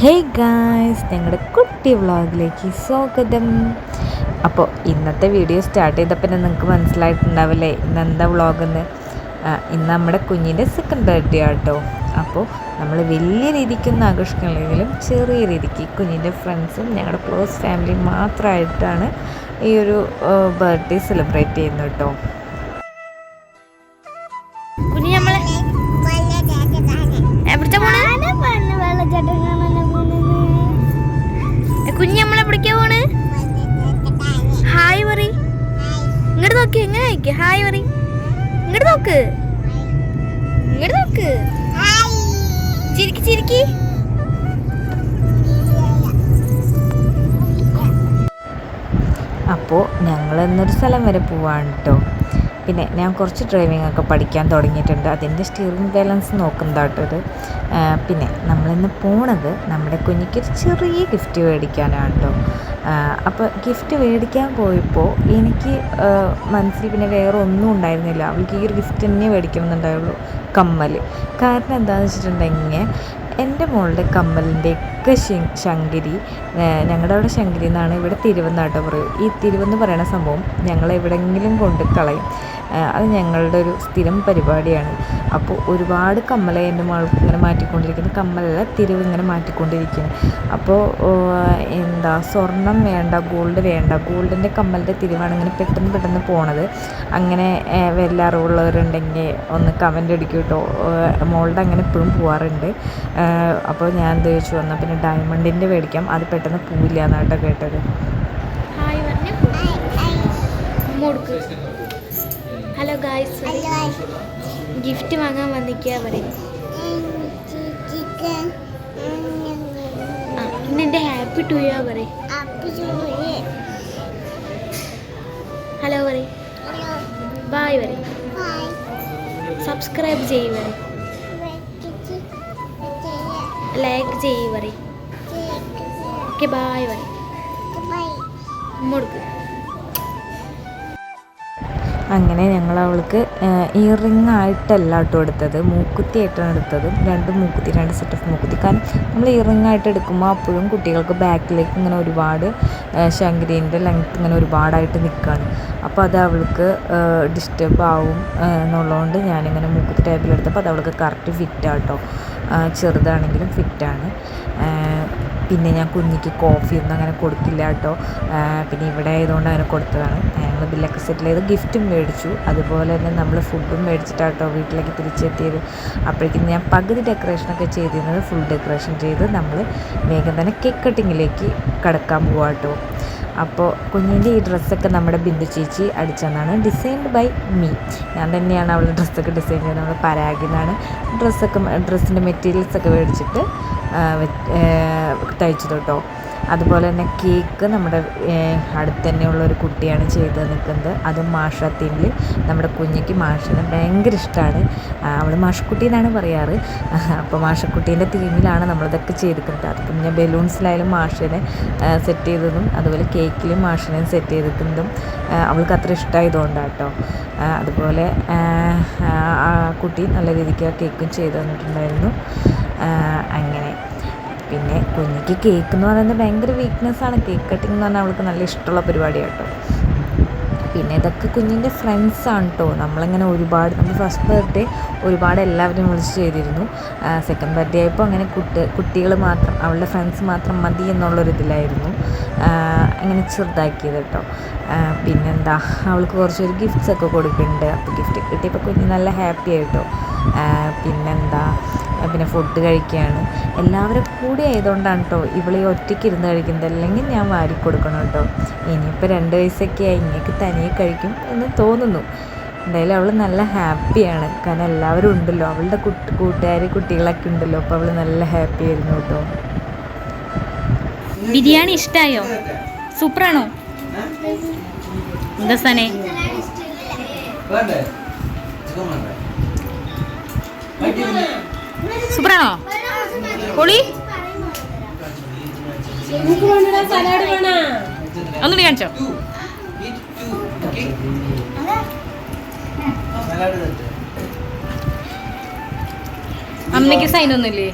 Hey guys, ഞങ്ങളുടെ കുട്ടി വ്ളോഗിലേക്ക് സ്വാഗതം. അപ്പോൾ ഇന്നത്തെ വീഡിയോ സ്റ്റാർട്ട് ചെയ്തപ്പോൾ നിങ്ങൾക്ക് മനസ്സിലായിട്ടുണ്ടാവില്ലേ ഇന്നെന്താ വ്ളോഗെന്ന്. ഇന്ന് നമ്മുടെ കുഞ്ഞിൻ്റെ സെക്കൻഡ് ബർത്ത്ഡേ ആട്ടോ. അപ്പോൾ നമ്മൾ വലിയ രീതിക്കൊന്നും ആഘോഷിക്കണമെങ്കിലും ചെറിയ രീതിക്ക് കുഞ്ഞിൻ്റെ ഫ്രണ്ട്സും ഞങ്ങളുടെ ക്ലോസ് ഫാമിലി മാത്രമായിട്ടാണ് ഈ ഒരു ബർത്ത്ഡേ സെലിബ്രേറ്റ് ചെയ്യുന്നത് കേട്ടോ. കുഞ്ഞ് നമ്മളെ പിടിക്കാൻ പോണ്. ഹായ് പറ. ഇങ്ങോട്ട് നോക്ക്. എങ്ങനെ അയക്ക ഹായ് പറ. ഇങ്ങോട്ട് നോക്ക്. ഇങ്ങോട്ട് നോക്ക്. ചിരിക്കി ചിരിക്കി. അപ്പോൾ ഞങ്ങൾ ഇന്നൊരു സ്ഥലം വരെ പോവാണ് കേട്ടോ. പിന്നെ ഞാൻ കുറച്ച് ഡ്രൈവിംഗ് ഒക്കെ പഠിക്കാൻ തുടങ്ങിയിട്ടുണ്ട്. അതിൻ്റെ സ്റ്റിയറിംഗ് ബാലൻസ് നോക്കുന്നതാട്ടോ ഇത്. പിന്നെ നമ്മളിന്ന് പോണത് നമ്മുടെ കുഞ്ഞിക്കൊരു ചെറിയ ഗിഫ്റ്റ് മേടിക്കാനാണ് കേട്ടോ. അപ്പോൾ ഗിഫ്റ്റ് മേടിക്കാൻ പോയപ്പോൾ എനിക്ക് മനസ്സിൽ പിന്നെ വേറെ ഒന്നും ഉണ്ടായിരുന്നില്ല. അവൾക്ക് ഈ ഒരു ഗിഫ്റ്റ് തന്നെ മേടിക്കണമെന്നുണ്ടായുള്ളൂ, കമ്മൽ. കാരണം എന്താണെന്ന് വെച്ചിട്ടുണ്ടെങ്കിൽ എൻ്റെ മോളുടെ കമ്മലിൻ്റെയൊക്കെ ശങ്കരി, ഞങ്ങളുടെ അവിടെ ശങ്കരി എന്നാണ്, ഇവിടെ തിരുവെന്നാട്ടോ പറയും. ഈ തിരുവെന്ന് പറയുന്ന സംഭവം ഞങ്ങൾ എവിടെയെങ്കിലും കൊണ്ട് കളയും. അത് ഞങ്ങളുടെ ഒരു സ്ഥിരം പരിപാടിയാണ്. അപ്പോൾ ഒരുപാട് കമ്മലെ എൻ്റെ മോൾക്ക് ഇങ്ങനെ മാറ്റിക്കൊണ്ടിരിക്കുന്നു. കമ്മലല്ല, തിരിവ് ഇങ്ങനെ മാറ്റിക്കൊണ്ടിരിക്കുന്നു. അപ്പോൾ എന്താ സ്വർണം വേണ്ട, ഗോൾഡ് വേണ്ട, ഗോൾഡിൻ്റെ കമ്മലിൻ്റെ തിരിവാണ് ഇങ്ങനെ പെട്ടെന്ന് പോണത്. അങ്ങനെ വല്ല അറിവുള്ളവരുണ്ടെങ്കിൽ ഒന്ന് കമൻ്റ് അടിക്കും കേട്ടോ. മോളുടെ അങ്ങനെ എപ്പോഴും പോവാറുണ്ട്. അപ്പോൾ ഞാൻ എന്ത് ചോദിച്ചു വന്നാൽ പിന്നെ ഡയമണ്ടിൻ്റെ മേടിക്കാം, അത് പെട്ടെന്ന് പോവില്ല എന്നാട്ടോ കേട്ടത്. ഹലോ ഗായ്സ്, ഗിഫ്റ്റ് വാങ്ങാൻ വന്നിരിക്കുക പറയും. ഇന്നെൻ്റെ ഹാപ്പി ടു ഇയർ പറയും. ഹലോ പറയും. ബായ് പറയും. സബ്സ്ക്രൈബ് ചെയ്യ് പറയും. ലൈക്ക് ചെയ്യ് പറയും. ഓക്കെ ബായ് പറയും. മുടുക്ക്. അങ്ങനെ ഞങ്ങൾ അവൾക്ക് ഇയർ റിങ് ആയിട്ടല്ല കേട്ടോ എടുത്തത്, മൂക്കുത്തി ആയിട്ടാണ് എടുത്തത്. രണ്ട് സെറ്റ് ഓഫ് മൂക്കുത്തി. കാരണം നമ്മൾ ഇയർ റിങ് ആയിട്ട് എടുക്കുമ്പോൾ അപ്പോഴും കുട്ടികൾക്ക് ബാക്കിലേക്ക് ഇങ്ങനെ ഒരുപാട് ശങ്കരീൻ്റെ ലെങ്ത്ത് ഇങ്ങനെ ഒരുപാടായിട്ട് നിൽക്കുകയാണ്. അപ്പോൾ അത് അവൾക്ക് ഡിസ്റ്റർബ് ആവും എന്നുള്ളതുകൊണ്ട് ഞാനിങ്ങനെ മൂക്കുത്തി ടൈപ്പിലെടുത്തപ്പോൾ അത് അവൾക്ക് കറക്റ്റ് ഫിറ്റാട്ടോ. ചെറുതാണെങ്കിലും ഫിറ്റാണ്. പിന്നെ ഞാൻ കുഞ്ഞിക്ക് കോഫിയൊന്നും അങ്ങനെ കൊടുക്കില്ല കേട്ടോ. പിന്നെ ഇവിടെ ആയതുകൊണ്ട് അങ്ങനെ കൊടുത്തതാണ്. ഞങ്ങൾ ബില്ലൊക്കെ സെറ്റിൽ ചെയ്ത് ഗിഫ്റ്റും മേടിച്ചു. അതുപോലെ തന്നെ നമ്മൾ ഫുഡും മേടിച്ചിട്ടാട്ടോ വീട്ടിലേക്ക് തിരിച്ചെത്തിയത്. അപ്പോഴേക്കും ഞാൻ പകുതി ഡെക്കറേഷനൊക്കെ ചെയ്തിരുന്നത് ഫുൾ ഡെക്കറേഷൻ ചെയ്ത് നമ്മൾ വേഗം തന്നെ കേക്ക് കട്ടിങ്ങിലേക്ക് കടക്കാൻ പോവാം കേട്ടോ. അപ്പോൾ കുഞ്ഞിൻ്റെ ഈ ഡ്രസ്സൊക്കെ നമ്മുടെ ബിന്ദു ചേച്ചി അടിച്ചെന്നാണ്, ഡിസൈൻഡ് ബൈ മീ. ഞാൻ തന്നെയാണ് അവളുടെ ഡ്രസ്സൊക്കെ ഡിസൈൻ ചെയ്തത്. നമ്മൾ പരാഗിൽ നിന്നാണ് ഡ്രസ്സിൻ്റെ മെറ്റീരിയൽസൊക്കെ മേടിച്ചിട്ട് തയ്ച്ചത് കേട്ടോ. അതുപോലെ തന്നെ കേക്ക് നമ്മുടെ അടുത്ത് തന്നെയുള്ള ഒരു കുട്ടിയാണ് ചെയ്ത് നിൽക്കുന്നത്. അതും മാഷ തീമിൽ. നമ്മുടെ കുഞ്ഞിക്ക് മാഷിനെ ഭയങ്കര ഇഷ്ടമാണ്. അവൾ മാഷക്കുട്ടി എന്നാണ് പറയാറ്. അപ്പോൾ മാഷക്കുട്ടീൻ്റെ തീമിലാണ് നമ്മളിതൊക്കെ ചെയ്തിരിക്കുന്നത്. അത് പിന്നെ ബലൂൺസിലായാലും മാഷിനെ സെറ്റ് ചെയ്തതും അതുപോലെ കേക്കിലും മാഷിനെ സെറ്റ് ചെയ്തിരിക്കുന്നതും അവൾക്ക് അത്ര ഇഷ്ടമായതുകൊണ്ടാണ് കേട്ടോ. അതുപോലെ ആ കുട്ടി നല്ല രീതിക്ക് ആ കേക്കും ചെയ്ത് തന്നിട്ടുണ്ടായിരുന്നു. അങ്ങനെ പിന്നെ കുഞ്ഞിക്ക് കേക്ക് എന്ന് പറയുന്നത് ഭയങ്കര വീക്ക്നെസ്സാണ്. കേക്ക് കട്ടിങ് എന്ന് പറഞ്ഞാൽ അവൾക്ക് നല്ല ഇഷ്ടമുള്ള പരിപാടിയാണ് കേട്ടോ. പിന്നെ ഇതൊക്കെ കുഞ്ഞിൻ്റെ ഫ്രണ്ട്സാണ് കേട്ടോ. നമ്മളിങ്ങനെ ഒരുപാട്, നമ്മൾ ഫസ്റ്റ് ബർത്ത്ഡേ ഒരുപാട് എല്ലാവരും വിളിച്ച് ചെയ്തിരുന്നു. സെക്കൻഡ് ബർത്ത്ഡേ ആയപ്പോൾ അങ്ങനെ കുട്ടികൾ മാത്രം, അവളുടെ ഫ്രണ്ട്സ് മാത്രം മതി എന്നുള്ളൊരിതിലായിരുന്നു അങ്ങനെ ചെറുതാക്കിയത് കേട്ടോ. പിന്നെന്താ, അവൾക്ക് കുറച്ചൊരു ഗിഫ്റ്റ്സൊക്കെ കൊടുക്കുന്നുണ്ട്. അപ്പോൾ ഗിഫ്റ്റ് കിട്ടിയപ്പോൾ കുഞ്ഞ് നല്ല ഹാപ്പി ആയിട്ടോ. പിന്നെന്താ, പിന്നെ ഫുഡ് കഴിക്കുകയാണ്. എല്ലാവരും കൂടി ആയതുകൊണ്ടാണ് കേട്ടോ ഇവളീ ഒറ്റയ്ക്ക് ഇരുന്ന് കഴിക്കുന്നത്. അല്ലെങ്കിൽ ഞാൻ വാരി കൊടുക്കണം കേട്ടോ. ഇനിയിപ്പോൾ 2 വയസ്സൊക്കെ ആയി, ഇങ്ങനെയൊക്കെ തനിയെ കഴിക്കും എന്ന് തോന്നുന്നു. എന്തായാലും അവൾ നല്ല ഹാപ്പിയാണ്. കാരണം എല്ലാവരും ഉണ്ടല്ലോ, അവളുടെ കുട്ടികളൊക്കെ ഉണ്ടല്ലോ. അപ്പോൾ അവൾ നല്ല ഹാപ്പി ആയിരുന്നു കേട്ടോ. ബിരിയാണി ഇഷ്ടമായോ? സൂപ്പറാണോ? എന്താ സനെ? സൂപ്പറാണോ? പൊളി. ഒന്നുകൂടി കാണിച്ചോ. അമ്മയ്ക്ക് സൈനൊന്നുമില്ലേ?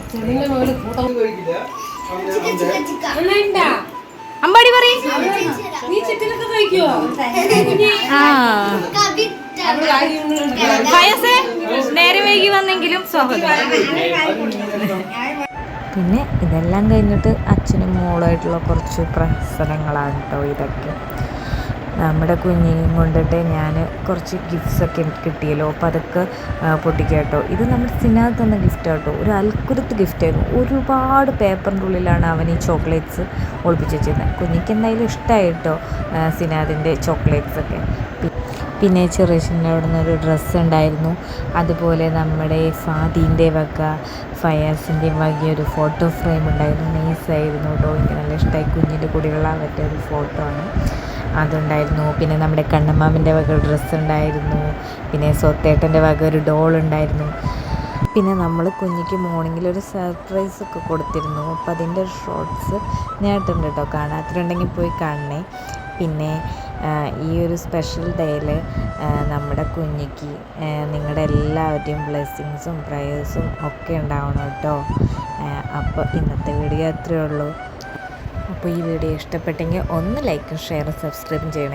അമ്പാടി പറയും നേരെ വൈകി വന്നെങ്കിലും സ്വാഗതം. പിന്നെ ഇതെല്ലാം കഴിഞ്ഞിട്ട് അച്ഛനും മോളുമായിട്ടുള്ള കുറച്ച് പ്രഹസനങ്ങളാണ് കേട്ടോ ഇതൊക്കെ. നമ്മുടെ കുഞ്ഞിനെയും കൊണ്ടിട്ട് ഞാൻ കുറച്ച് ഗിഫ്റ്റ്സൊക്കെ കിട്ടിയല്ലോ, അപ്പോൾ അതൊക്കെ പൊട്ടിക്കുക കേട്ടോ. ഇത് നമ്മുടെ സിനാദ് തന്ന ഗിഫ്റ്റ് കേട്ടോ, ഒരു അൽക്കുലത്ത് ഗിഫ്റ്റായിരുന്നു. ഒരുപാട് പേപ്പറിൻ്റെ ഉള്ളിലാണ് അവൻ ഈ ചോക്ലേറ്റ്സ് ഒളിപ്പിച്ച് വെച്ചിരുന്നത്. കുഞ്ഞിക്ക് എന്തായാലും ഇഷ്ടമായി കേട്ടോ സിനാദിൻ്റെ ചോക്ലേറ്റ്സൊക്കെ. പിന്നെ ചെറിയച്ഛൻ്റെ അവിടെ നിന്ന് ഒരു ഡ്രസ്സ് ഉണ്ടായിരുന്നു. അതുപോലെ നമ്മുടെ ഫാദീൻ്റെ വക ഫയാസിൻ്റെ വകയൊരു ഫോട്ടോ ഫ്രെയിം ഉണ്ടായിരുന്നു. നൈസായിരുന്നു കേട്ടോ, എനിക്ക് നല്ല ഇഷ്ടമായി. കുഞ്ഞിൻ്റെ കൂടെയുള്ള അവരുടെ ഒരു ഫോട്ടോ ആണ്, അതുണ്ടായിരുന്നു. പിന്നെ നമ്മുടെ കണ്ണമ്മാവിൻ്റെ വക ഡ്രസ്സ് ഉണ്ടായിരുന്നു. പിന്നെ സ്വത്തേട്ടൻ്റെ വക ഒരു ഡോൾ ഉണ്ടായിരുന്നു. പിന്നെ നമ്മൾ കുഞ്ഞിക്ക് മോർണിംഗിൽ ഒരു സർപ്രൈസൊക്കെ കൊടുത്തിരുന്നു. അപ്പോൾ അതിൻ്റെ ഒരു ഷോർട്സ് ഞാനിട്ടുണ്ട് കേട്ടോ, കാണാത്തിട്ടുണ്ടെങ്കിൽ പോയി കാണണേ. പിന്നെ ഈ ഒരു സ്പെഷ്യൽ ഡേയിൽ നമ്മുടെ കുഞ്ഞിക്ക് നിങ്ങളുടെ എല്ലാവരുടെയും ബ്ലെസ്സിങ്സും പ്രയേഴ്സും ഒക്കെ ഉണ്ടാവണം കേട്ടോ. അപ്പോൾ ഇന്നത്തെ വീഡിയോ അത്രയേ ഉള്ളൂ. അപ്പോൾ ഈ വീഡിയോ ഇഷ്ടപ്പെട്ടെങ്കിൽ ഒന്ന് ലൈക്കും ഷെയറും സബ്സ്ക്രൈബും ചെയ്യണേ.